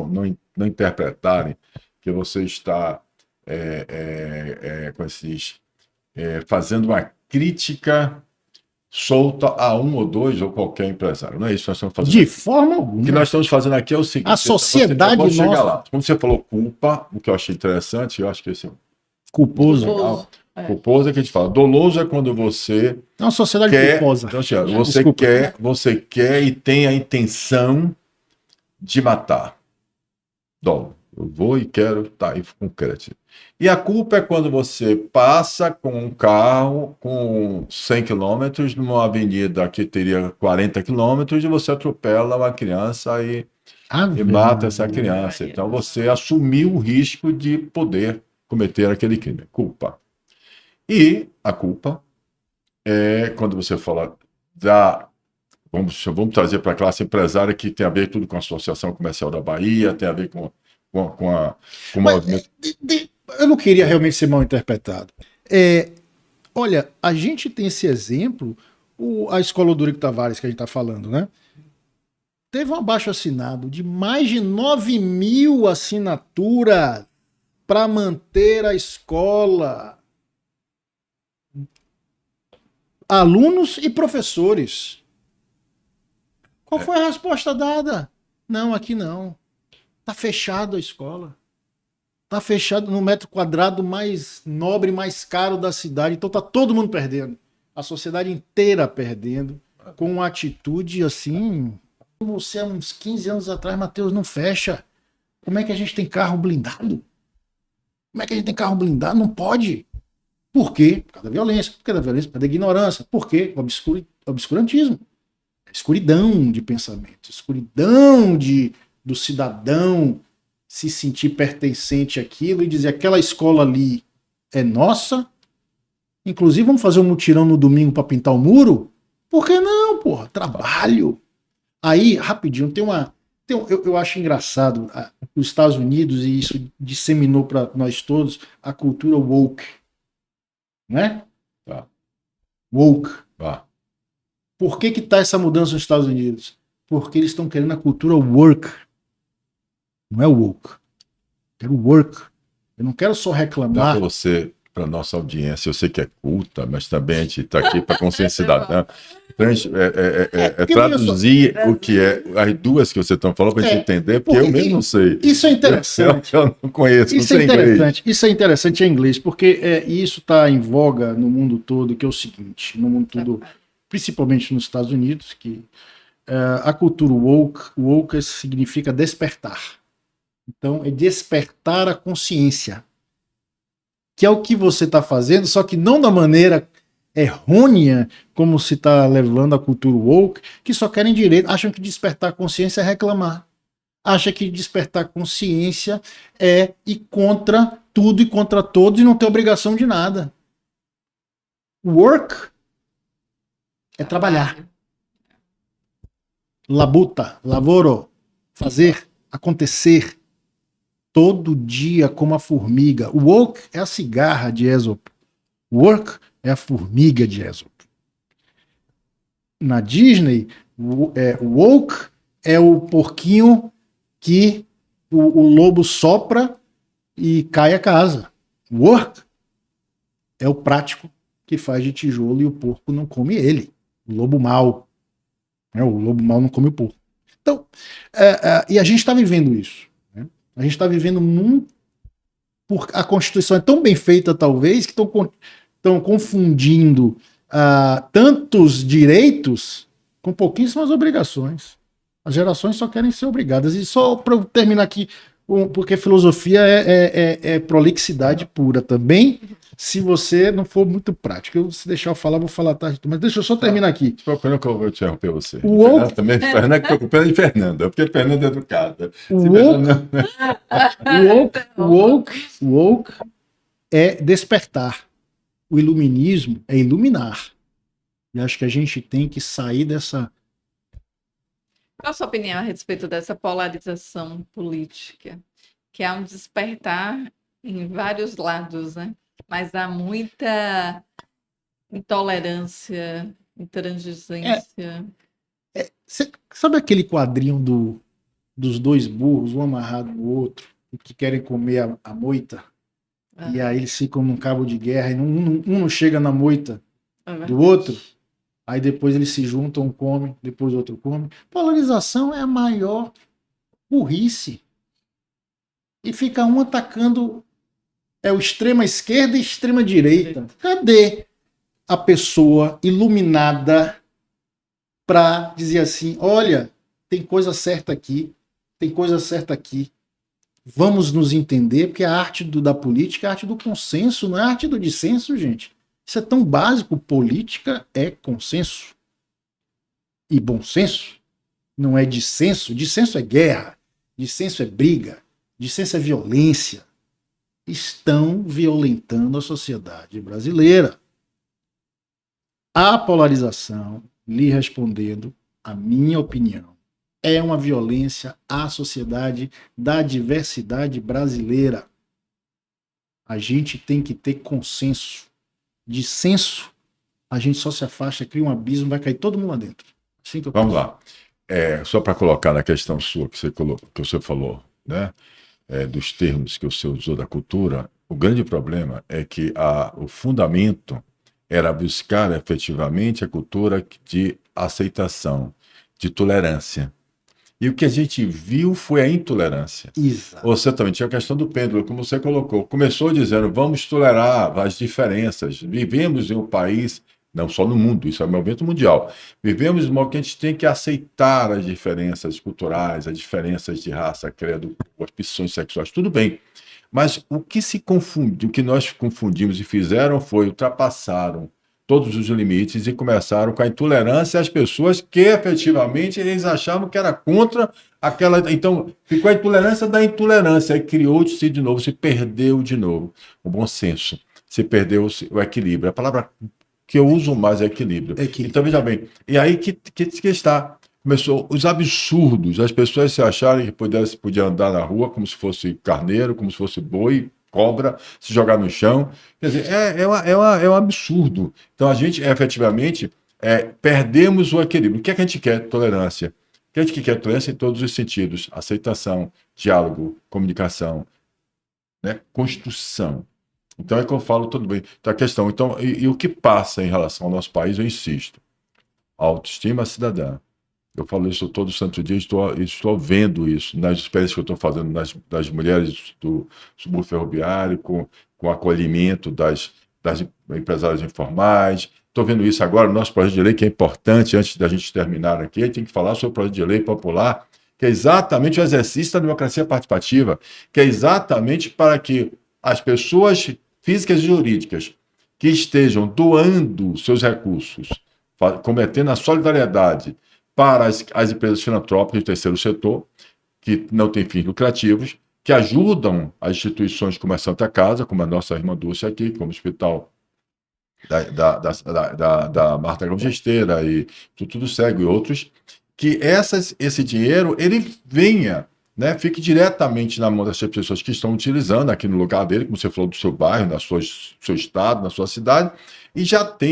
interpretarem que você está fazendo uma crítica solta a um ou dois ou qualquer empresário. Não é isso que nós estamos fazendo. De forma alguma. O que nós estamos fazendo aqui é o seguinte: a sociedade nossa. Chegar lá. Como você falou culpa, o que eu achei interessante, eu acho que esse culposo. Culposo é que a gente fala. Doloso é quando você é uma sociedade culposa. Então, você quer e tem a intenção de matar. Dolo. Eu vou e quero, tá aí com crédito. E a culpa é quando você passa com um carro com 100 km numa avenida que teria 40 km e você atropela uma criança e mata essa criança. Então você assumiu o risco de poder cometer aquele crime. Culpa. E a culpa é quando você fala da... Vamos trazer para a classe empresária, que tem a ver tudo com a Associação Comercial da Bahia, tem a ver com o movimento. Eu não queria realmente ser mal interpretado. Olha, a gente tem esse exemplo, a Escola Odorico Tavares, que a gente está falando, né? Teve um abaixo-assinado de mais de 9.000 assinaturas para manter a escola. Alunos e professores. Qual foi a resposta dada? Não, aqui não. Está fechado a escola. Está fechado no metro quadrado mais nobre, mais caro da cidade. Então está todo mundo perdendo. A sociedade inteira perdendo. Com uma atitude assim... Você há uns 15 anos atrás, Matheus, não fecha. Como é que a gente tem carro blindado? Como é que a gente tem carro blindado? Não pode. Por quê? Por causa da violência. Por causa da violência, por causa da ignorância. Por quê? Obscurantismo. Escuridão de pensamento. Escuridão do cidadão se sentir pertencente àquilo e dizer aquela escola ali é nossa. Inclusive, vamos fazer um mutirão no domingo para pintar o muro? Por que não, porra? Trabalho. Aí, rapidinho, eu acho engraçado os Estados Unidos, e isso disseminou para nós todos, a cultura woke. Né? Woke. Por que está essa mudança nos Estados Unidos? Porque eles estão querendo a cultura work. Não é woke. Eu quero work. Eu não quero só reclamar. Dá para você, para a nossa audiência, eu sei que é culta, mas também a gente está aqui para consciência cidadã. Traduzir o que é, as duas que você está falando, para a gente entender, porque eu mesmo não sei. Isso é interessante. Eu não conheço, isso não sei inglês. Isso é interessante em inglês, porque isso está em voga no mundo todo, que é o seguinte, no mundo todo, principalmente nos Estados Unidos, que a cultura woke significa despertar. Então, é despertar a consciência, que é o que você está fazendo, só que não da maneira errônea como se está levando a cultura woke, que só querem direito, acham que despertar a consciência é reclamar. Acham que despertar consciência é ir contra tudo e contra todos e não ter obrigação de nada. Work é trabalhar. Labuta, lavoro, fazer, acontecer, todo dia como a formiga. Woke é a cigarra de Aesop. Work é a formiga de Aesop. Na Disney, woke é o porquinho que o lobo sopra e cai a casa. Work é o prático que faz de tijolo e o porco não come ele. O lobo mau. O lobo mau não come o porco. Então, e a gente está vivendo isso. Né? A gente está vivendo muito. A Constituição é tão bem feita, talvez, que estão confundindo tantos direitos com pouquíssimas obrigações. As gerações só querem ser obrigadas. E só para terminar aqui, porque filosofia é prolixidade pura também, se você não for muito prático. Se deixar eu falar, vou falar tarde. Mas deixa eu só terminar aqui. Pena que eu vou interromper você. Woke... Fernanda que preocupa de Fernanda, porque Fernanda é educada. Woke é despertar. O iluminismo é iluminar. E acho que a gente tem que sair dessa... Qual a sua opinião a respeito dessa polarização política? Que há um despertar em vários lados, né? Mas há muita intolerância, intransigência. Sabe aquele quadrinho dos dois burros, um amarrado no outro, e que querem comer a moita? E aí eles ficam num cabo de guerra, e um não chega na moita do outro. Aí depois eles se juntam, um come, depois o outro come. Polarização é a maior burrice. E fica um atacando o extrema esquerda e extrema direita. Cadê a pessoa iluminada para dizer assim, olha, tem coisa certa aqui, tem coisa certa aqui. Vamos nos entender, porque a arte da política é a arte do consenso, não é a arte do dissenso, gente. Isso é tão básico. Política é consenso. E bom senso não é dissenso. Dissenso é guerra. Dissenso é briga. Dissenso é violência. Estão violentando a sociedade brasileira. A polarização, lhe respondendo, a minha opinião, é uma violência à sociedade da diversidade brasileira. A gente tem que ter consenso. Dissenso, a gente só se afasta, cria um abismo, vai cair todo mundo lá dentro. Assim que eu Vamos lá. Só para colocar na questão sua que você falou, né? Dos termos que você usou da cultura, o grande problema é que o fundamento era buscar efetivamente a cultura de aceitação, de tolerância. E o que a gente viu foi a intolerância. Exato. Você também tinha a questão do pêndulo, como você colocou. Começou dizendo, vamos tolerar as diferenças. Vivemos em um país, não só no mundo, isso é um movimento mundial. Vivemos em um momento que a gente tem que aceitar as diferenças culturais, as diferenças de raça, credo, opções sexuais, tudo bem. Mas o que nós confundimos e fizeram foi ultrapassaram todos os limites e começaram com a intolerância às pessoas que efetivamente eles achavam que era contra aquela. Então, ficou a intolerância da intolerância, aí criou-se de novo, se perdeu de novo o bom senso, se perdeu o equilíbrio. A palavra que eu uso mais é equilíbrio. Então, veja bem, e aí que está. Começou os absurdos, as pessoas se acharem que podiam andar na rua como se fosse carneiro, como se fosse boi, cobra, se jogar no chão. Quer dizer, é um absurdo. Então, a gente, efetivamente, perdemos o equilíbrio. O que é que a gente quer? Tolerância. O que a gente quer? Tolerância em todos os sentidos. Aceitação, diálogo, comunicação, né? Construção. Então, é que eu falo, tudo bem. Então, a questão. Então, e o que passa em relação ao nosso país, eu insisto. Autoestima cidadã. Eu falo isso todo santo dia, estou vendo isso nas experiências que eu estou fazendo das mulheres do subúrbio ferroviário, com o acolhimento das empresárias informais. Estou vendo isso agora no nosso projeto de lei, que é importante, antes da gente terminar aqui, a gente tem que falar sobre o projeto de lei popular, que é exatamente o exercício da democracia participativa, que é exatamente para que as pessoas físicas e jurídicas que estejam doando seus recursos, cometendo a solidariedade, para as empresas filantrópicas do terceiro setor, que não têm fins lucrativos, que ajudam as instituições como a Santa Casa, como a nossa irmã Dulce aqui, como o Hospital da Marta Gomes Gesteira e tudo cego e outros, que esse dinheiro ele venha, né, fique diretamente na mão dessas pessoas que estão utilizando aqui no lugar dele, como você falou, do seu bairro, seu estado, na sua cidade, e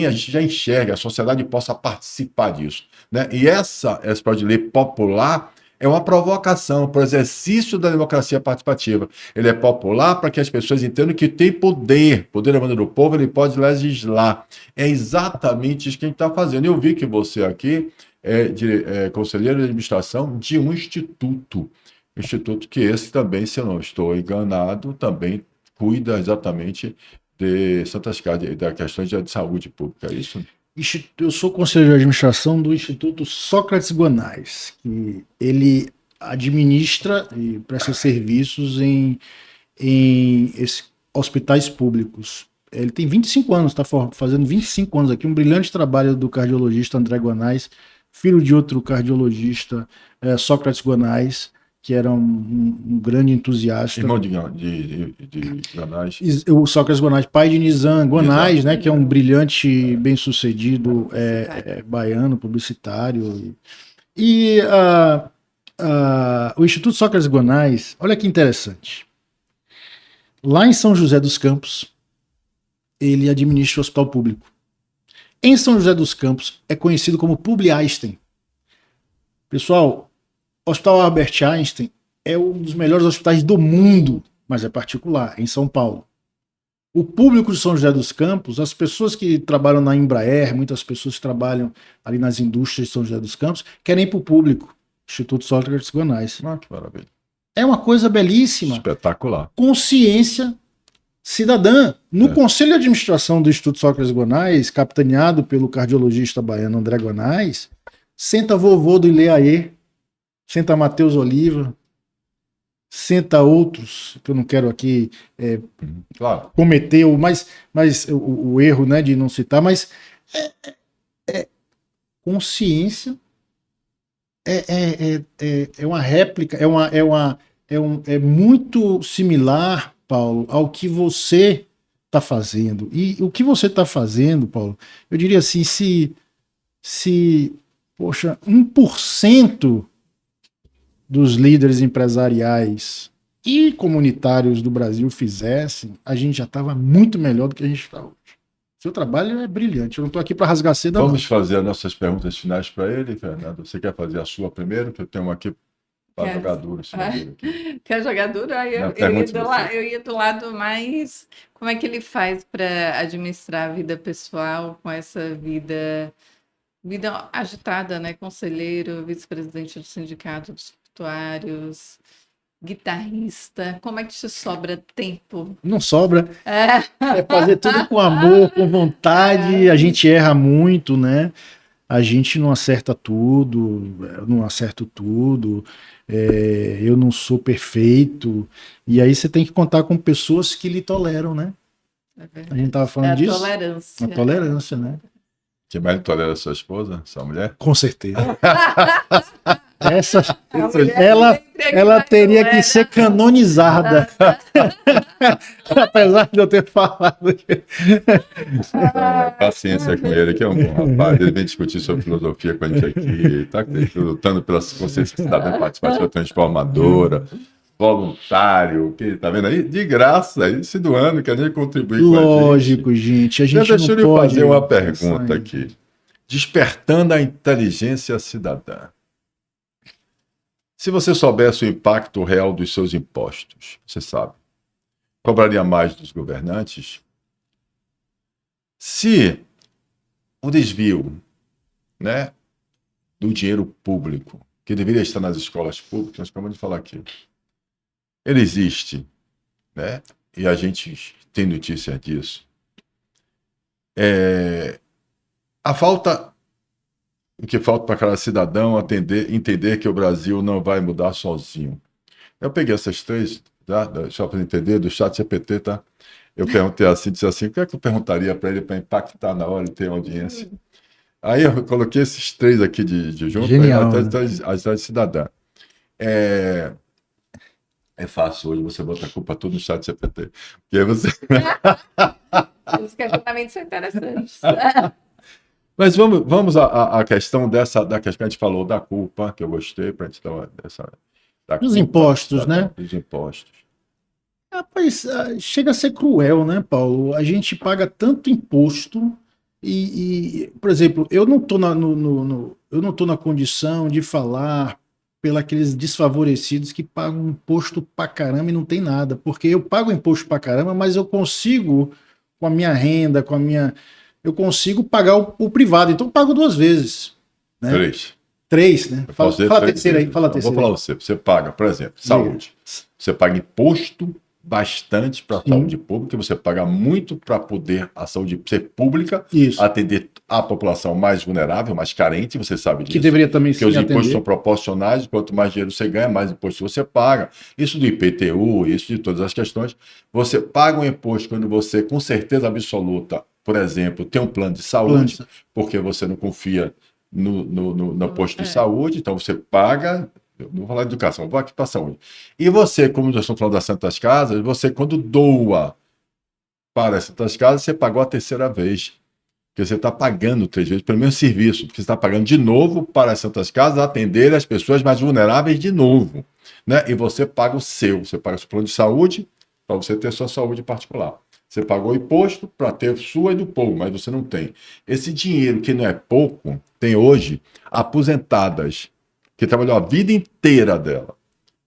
a gente já enxerga, a sociedade possa participar disso, né? E essa projeto de lei popular é uma provocação para o exercício da democracia participativa. Ele é popular para que as pessoas entendam que tem poder da mão do povo, ele pode legislar. É exatamente isso que a gente está fazendo. Eu vi que você aqui é conselheiro de administração de um instituto que esse também, se eu não estou enganado, também cuida exatamente de Santas Casas, da questão de saúde pública, é isso? Eu sou conselheiro de administração do Instituto Sócrates Guanais, que ele administra e presta serviços em hospitais públicos. Ele tem 25 anos, está fazendo 25 anos aqui, um brilhante trabalho do cardiologista André Guanais, filho de outro cardiologista, Sócrates Guanais, que era um grande entusiasta. Irmão de Guanais. O Sócrates Guanais, pai de Nizam Guanais, né, que é um brilhante, bem-sucedido baiano, publicitário. E o Instituto Sócrates Guanais, olha que interessante. Lá em São José dos Campos, ele administra o hospital público. Em São José dos Campos, é conhecido como Publi Einstein. Pessoal, o Hospital Albert Einstein é um dos melhores hospitais do mundo, mas é particular, em São Paulo. O público de São José dos Campos, as pessoas que trabalham na Embraer, muitas pessoas que trabalham ali nas indústrias de São José dos Campos, querem ir para o público, Instituto Sócrates Guanais. Que maravilha. É uma coisa belíssima. Espetacular. Consciência cidadã. No Conselho de Administração do Instituto Sócrates Guanais, capitaneado pelo cardiologista baiano André Guanais, senta vovô do Ileaê, senta Matheus Oliva, senta outros, que eu não quero aqui cometer o erro, né, de não citar, mas consciência é uma réplica, é muito similar, Paulo, ao que você está fazendo. E o que você está fazendo, Paulo, eu diria assim, poxa, 1% dos líderes empresariais e comunitários do Brasil fizessem, a gente já estava muito melhor do que a gente está hoje. Seu trabalho é brilhante. Eu não estou aqui para rasgar seda. Vamos fazer as nossas perguntas finais para ele, Fernando. Você quer fazer a sua primeiro? Que eu tenho aqui para jogar duro. Quer jogar duro? Eu ia do lado mais... Como é que ele faz para administrar a vida pessoal com essa vida agitada, né? Conselheiro, vice-presidente do Sindicato dos Portuários, guitarrista. Como é que te sobra tempo? Não sobra. É fazer tudo com amor, com vontade. A gente erra muito, né? A gente não acerta tudo, eu não acerto tudo, eu não sou perfeito. E aí você tem que contar com pessoas que lhe toleram, né? A gente estava falando disso. Tolerância. A tolerância, né? Quem mais tolera a sua esposa, sua mulher? Com certeza. Ela teria que ser canonizada. Apesar de eu ter falado. Paciência com ele, que é um bom rapaz. Ele vem discutir sobre filosofia com a gente aqui. Está lutando pela consciência cidadã participativa transformadora, voluntário, que tá vendo aí? De graça, aí se doando, quer nem contribuir com a gente. Lógico, gente. A gente Deixa eu fazer uma pergunta aqui. Despertando a inteligência cidadã. Se você soubesse o impacto real dos seus impostos, você sabe, cobraria mais dos governantes? Se o desvio, né, do dinheiro público, que deveria estar nas escolas públicas, nós acabamos de falar aqui, ele existe, né, e a gente tem notícia disso, o que falta para cada cidadão entender que o Brasil não vai mudar sozinho. Eu peguei essas três, tá? Só para entender, do chat GPT, tá? Eu perguntei assim, disse assim, o que é que eu perguntaria para ele para impactar na hora de ter audiência? Aí eu coloquei esses três aqui de junto, genial, a cidadã. É fácil hoje você botar a culpa toda no chat GPT. Porque aí você... Os questionamentos são interessantes. Mas vamos à questão da questão que a gente falou da culpa, que eu gostei, para a gente dar dessa. Dos impostos, né? Dos impostos. Rapaz, chega a ser cruel, né, Paulo? A gente paga tanto imposto por exemplo, eu não estou eu não tô na condição de falar aqueles desfavorecidos que pagam imposto pra caramba e não tem nada, porque eu pago imposto pra caramba, mas eu consigo, com a minha renda, eu consigo pagar o privado, então eu pago 2 vezes. Né? 3, né? Fala a terceira aí, fala a terceira. Vou falar você paga, por exemplo, saúde. Você paga imposto bastante para a saúde pública, você paga muito para poder a saúde ser pública, atender a população mais vulnerável, mais carente, você sabe disso. Que deveria também ser porque os impostos são proporcionais, quanto mais dinheiro você ganha, mais imposto você paga. Isso do IPTU, isso de todas as questões. Você paga um imposto quando você, com certeza absoluta, por exemplo, tem um plano de saúde, porque você não confia no posto de saúde, então você paga. Eu não vou falar de educação, vou aqui para a saúde. E você, como nós estamos falando das Santas Casas, você quando doa para as Santas Casas, você pagou a terceira vez. Porque você está pagando 3 vezes pelo mesmo serviço, porque você está pagando de novo para as Santas Casas atender as pessoas mais vulneráveis de novo. Né? E você paga o seu, você paga o seu plano de saúde para você ter sua saúde particular. Você pagou imposto para ter sua e do povo, mas você não tem. Esse dinheiro, que não é pouco, tem hoje aposentadas que trabalhou a vida inteira dela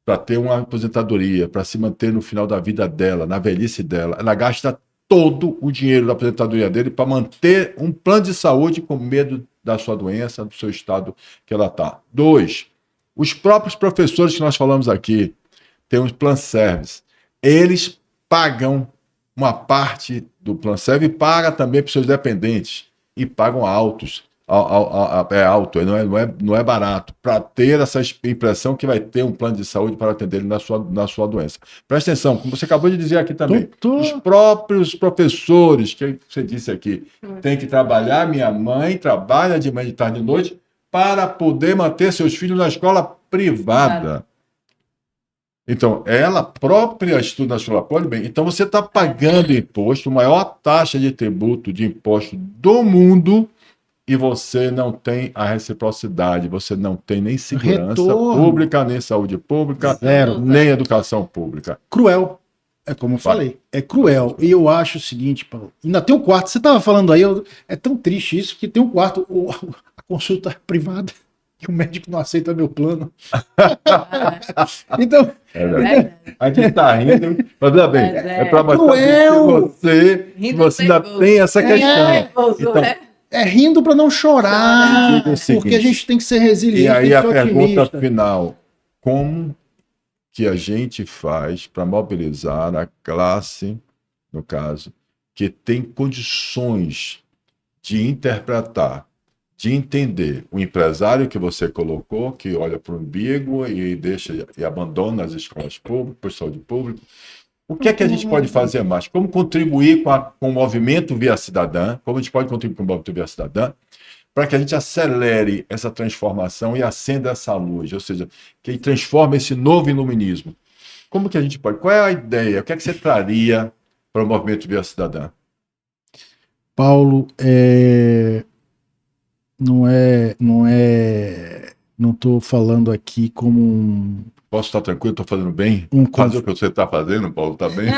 para ter uma aposentadoria, para se manter no final da vida dela, na velhice dela. Ela gasta todo o dinheiro da aposentadoria dele para manter um plano de saúde com medo da sua doença, do seu estado que ela está. 2, os próprios professores que nós falamos aqui, tem um plan service, eles pagam uma parte do plan service e pagam também para os seus dependentes, e pagam altos. É alto, não é barato, para ter essa impressão que vai ter um plano de saúde para atender ele na sua doença. Presta atenção, como você acabou de dizer aqui também, os próprios professores, que você disse aqui, tem que trabalhar, minha mãe trabalha de manhã, de tarde e de noite, para poder manter seus filhos na escola privada. Então, ela própria estuda na escola pública, bem, então você está pagando imposto, a maior taxa de tributo de imposto do mundo, e você não tem a reciprocidade, você não tem nem segurança pública, nem saúde pública, nem educação pública. Cruel. É como eu falei, é cruel. E eu acho o seguinte, Paulo, ainda tem um quarto, você estava falando aí, é tão triste isso, que tem um quarto, a consulta privada, que o médico não aceita meu plano. Então... A gente está rindo, mas olha bem, é para mostrar que você ainda tem essa questão. Então, é rindo para não chorar, porque a gente tem que ser resiliente. E aí a pergunta final, como que a gente faz para mobilizar a classe, no caso, que tem condições de interpretar, de entender o empresário que você colocou, que olha para o umbigo e abandona as escolas públicas, saúde pública. O que é que a gente pode fazer mais? Como contribuir com o movimento Via Cidadã? Como a gente pode contribuir com o movimento Via Cidadã? Para que a gente acelere essa transformação e acenda essa luz, ou seja, que transforme esse novo iluminismo. Como que a gente pode? Qual é a ideia? O que é que você traria para o movimento Via Cidadã? Paulo, não estou falando aqui como um... Posso estar tranquilo? Estou fazendo bem? Fazer o que você está fazendo, Paulo, está bem?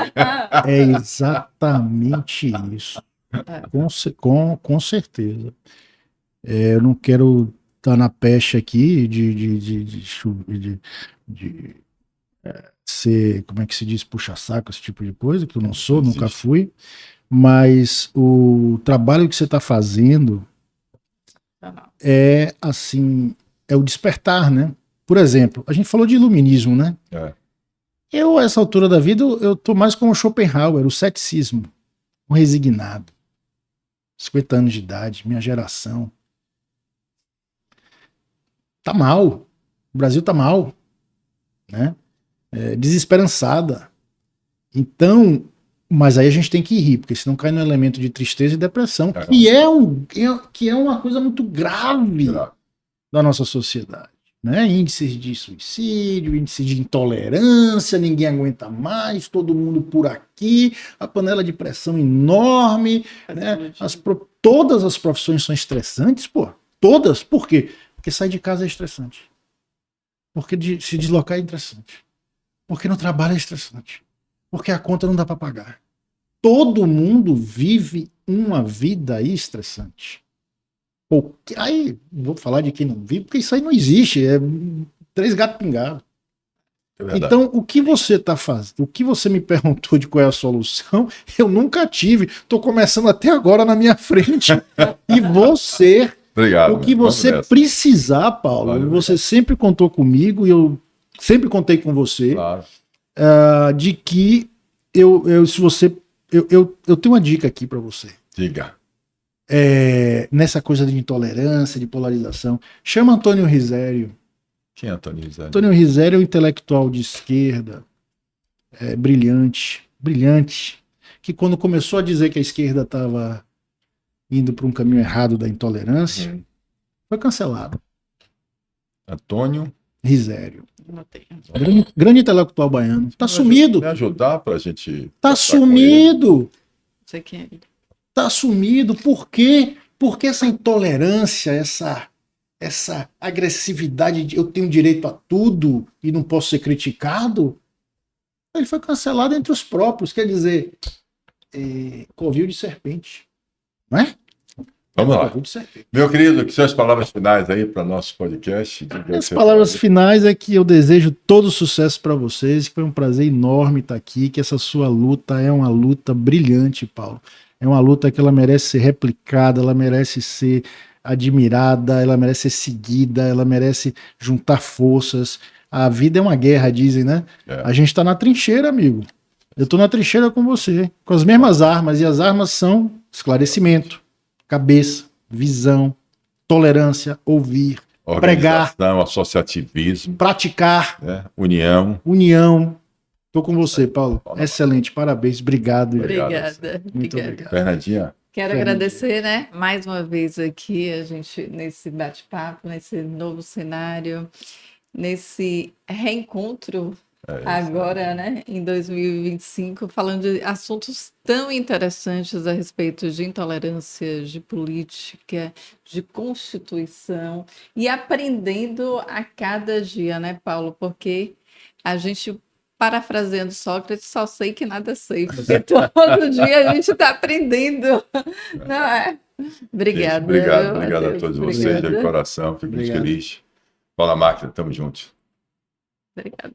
É exatamente isso. Com certeza. Eu não quero estar na pecha aqui de ser, como é que se diz, puxa-saco, esse tipo de coisa, que eu não sou, nunca fui. Mas o trabalho que você está fazendo é assim, é o despertar, né? Por exemplo, a gente falou de iluminismo, né? Eu, a essa altura da vida, eu tô mais como Schopenhauer, o ceticismo, o resignado. 50 anos de idade, minha geração. Tá mal. O Brasil tá mal, né? Desesperançada. Então, mas aí a gente tem que rir, porque senão cai no elemento de tristeza e depressão, que é uma coisa muito grave da nossa sociedade. né? Índices de suicídio, índice de intolerância, ninguém aguenta mais, todo mundo por aqui, a panela de pressão enorme, né? Todas as profissões são estressantes, pô. Todas. Por quê? Porque sair de casa é estressante. Porque se deslocar é estressante. Porque no trabalho é estressante. Porque a conta não dá para pagar. Todo mundo vive uma vida estressante. Aí, vou falar de quem não vive, porque isso aí não existe. É 3 gatos pingados. É então, o que você está fazendo? O que você me perguntou de qual é a solução, eu nunca tive. Estou começando até agora na minha frente. E você, Obrigado, o que você precisar, Paulo, Valeu, você sempre contou comigo e eu sempre contei com você, claro. de que se você, eu tenho uma dica aqui para você. Diga. Nessa coisa de intolerância, de polarização, chama Antônio Risério. Quem é Antônio Risério? Antônio Risério é um intelectual de esquerda, brilhante, que quando começou a dizer que a esquerda estava indo para um caminho errado da intolerância, foi cancelado. Antônio Risério. Grande intelectual baiano. Está sumido. Me ajudar para a gente... Está sumido. Não sei quem é ele. Está sumido. Por quê? Porque essa intolerância, essa agressividade de eu tenho direito a tudo e não posso ser criticado, ele foi cancelado entre os próprios. Quer dizer, covil de serpente. Não é? Vamos lá. Meu querido, que são as palavras finais aí para nosso podcast? As palavras finais é que eu desejo todo sucesso para vocês, que foi um prazer enorme estar aqui, que essa sua luta é uma luta brilhante, Paulo. É uma luta que ela merece ser replicada, ela merece ser admirada, ela merece ser seguida, ela merece juntar forças. A vida é uma guerra, dizem, né? A gente está na trincheira, amigo. Eu estou na trincheira com você, com as mesmas armas, e as armas são esclarecimento, cabeça, visão, tolerância, ouvir, pregar, associativismo, praticar, união. Estou com você, Paulo. Excelente, parabéns, obrigado. Obrigada. Muito obrigado. Fernandinha. Quero agradecer, né, mais uma vez aqui a gente nesse bate-papo, nesse novo cenário, nesse reencontro agora, né, em 2025, falando de assuntos tão interessantes a respeito de intolerância, de política, de Constituição e aprendendo a cada dia, né, Paulo? Porque a gente, parafraseando Sócrates, só sei que nada sei, porque todo dia a gente está aprendendo, não é? Obrigada. Obrigado a todos vocês, de coração, fico muito feliz. Paula Máquina, tamo junto. Obrigada.